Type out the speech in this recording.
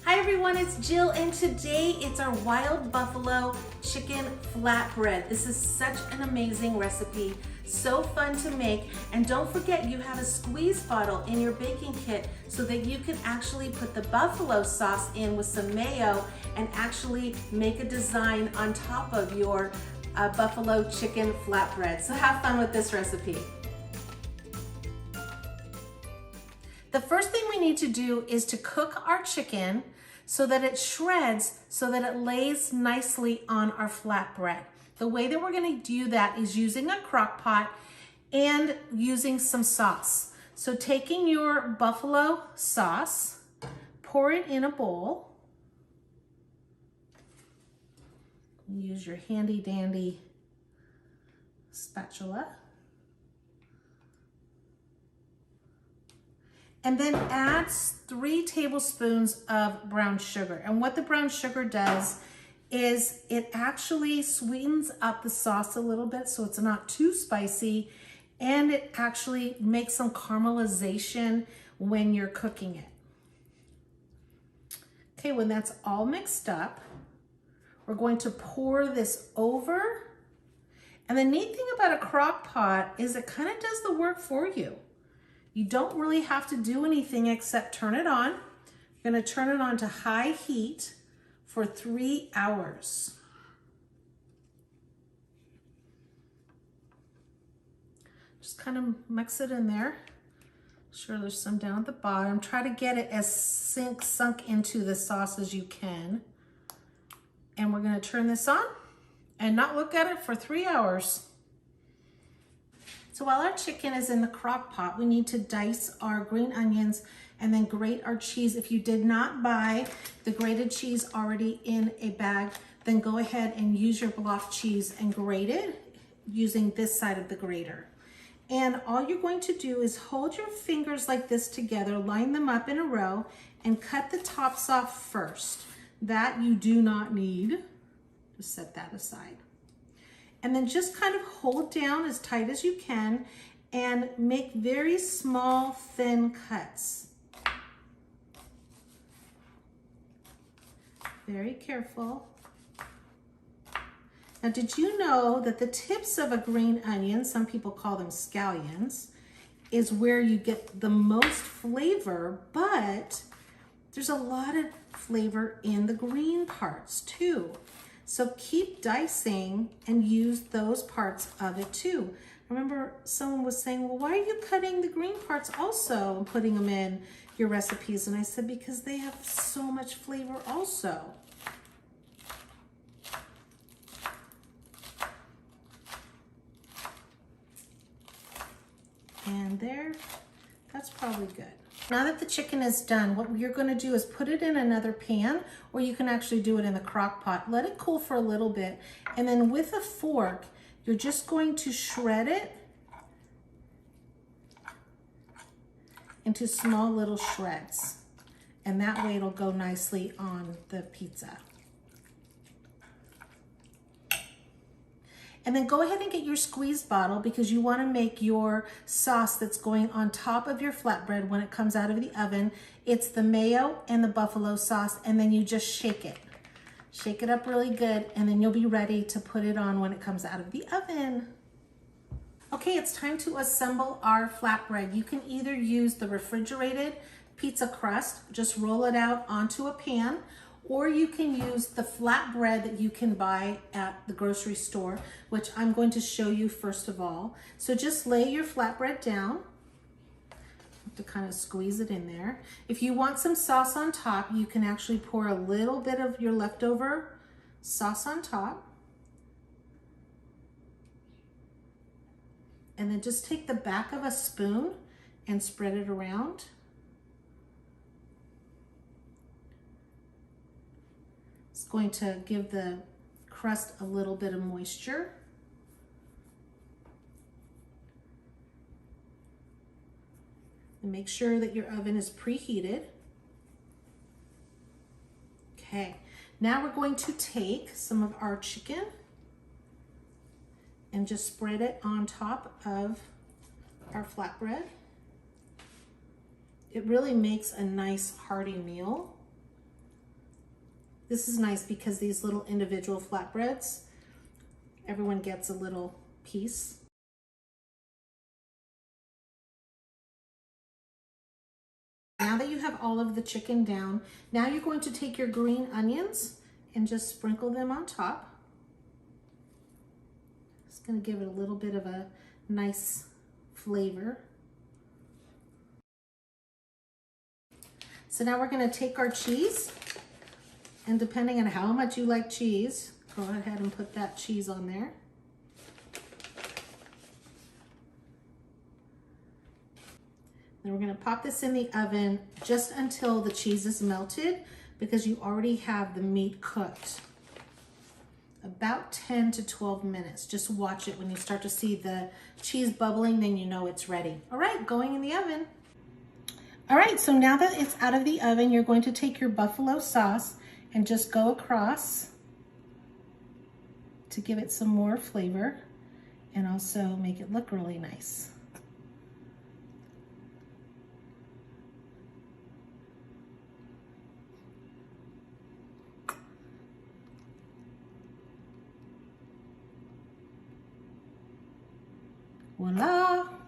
Hi everyone, it's Jill, and today it's our wild buffalo chicken flatbread. This is such an amazing recipe, so fun to make, and don't forget you have a squeeze bottle in your baking kit so that you can actually put the buffalo sauce in with some mayo and actually make a design on top of your buffalo chicken flatbread. So have fun with this recipe. The first thing we need to do is to cook our chicken so that it shreds, so that it lays nicely on our flatbread. The way that we're gonna do that is using a crock pot and using some sauce. So taking your buffalo sauce, pour it in a bowl. Use your handy dandy spatula. And then add 3 tablespoons of brown sugar. And what the brown sugar does is it actually sweetens up the sauce a little bit so it's not too spicy, and it actually makes some caramelization when you're cooking it. Okay, when that's all mixed up, we're going to pour this over. And the neat thing about a crock pot is it kind of does the work for you. You don't really have to do anything except turn it on. You're going to turn it on to high heat for 3 hours. Just kind of mix it in there. Sure, there's some down at the bottom. Try to get it as sunk into the sauce as you can. And we're going to turn this on and not look at it for 3 hours. So while our chicken is in the crock pot, we need to dice our green onions and then grate our cheese. If you did not buy the grated cheese already in a bag, then go ahead and use your block cheese and grate it using this side of the grater. And all you're going to do is hold your fingers like this together, line them up in a row, and cut the tops off first. That you do not need. Just set that aside. And then just kind of hold down as tight as you can and make very small, thin cuts. Very careful. Now, did you know that the tips of a green onion, some people call them scallions, is where you get the most flavor, but there's a lot of flavor in the green parts too. So keep dicing and use those parts of it too. I remember someone was saying, well, why are you cutting the green parts also and putting them in your recipes? And I said, because they have so much flavor also. And there, that's probably good. Now that the chicken is done, what you're going to do is put it in another pan, or you can actually do it in the crock pot. Let it cool for a little bit, and then with a fork, you're just going to shred it into small little shreds. And that way it'll go nicely on the pizza. And then go ahead and get your squeeze bottle because you want to make your sauce that's going on top of your flatbread when it comes out of the oven. It's the mayo and the buffalo sauce, and then you just shake it. Shake it up really good, and then you'll be ready to put it on when it comes out of the oven. Okay, it's time to assemble our flatbread. You can either use the refrigerated pizza crust, just roll it out onto a pan, or you can use the flatbread that you can buy at the grocery store, which I'm going to show you first of all. So just lay your flatbread down. Have to kind of squeeze it in there. If you want some sauce on top, you can actually pour a little bit of your leftover sauce on top. And then just take the back of a spoon and spread it around. It's going to give the crust a little bit of moisture. And make sure that your oven is preheated. Okay, now we're going to take some of our chicken and just spread it on top of our flatbread. It really makes a nice hearty meal. This is nice because these little individual flatbreads, everyone gets a little piece. Now that you have all of the chicken down, now you're going to take your green onions and just sprinkle them on top. It's going to give it a little bit of a nice flavor. So now we're going to take our cheese, and depending on how much you like cheese, go ahead and put that cheese on there. Then we're going to pop this in the oven just until the cheese is melted, because you already have the meat cooked. About 10 to 12 minutes. Just watch it. When you start to see the cheese bubbling, then you know it's ready. All right, going in the oven. All right, so now that it's out of the oven, you're going to take your buffalo sauce and just go across to give it some more flavor and also make it look really nice. Voila!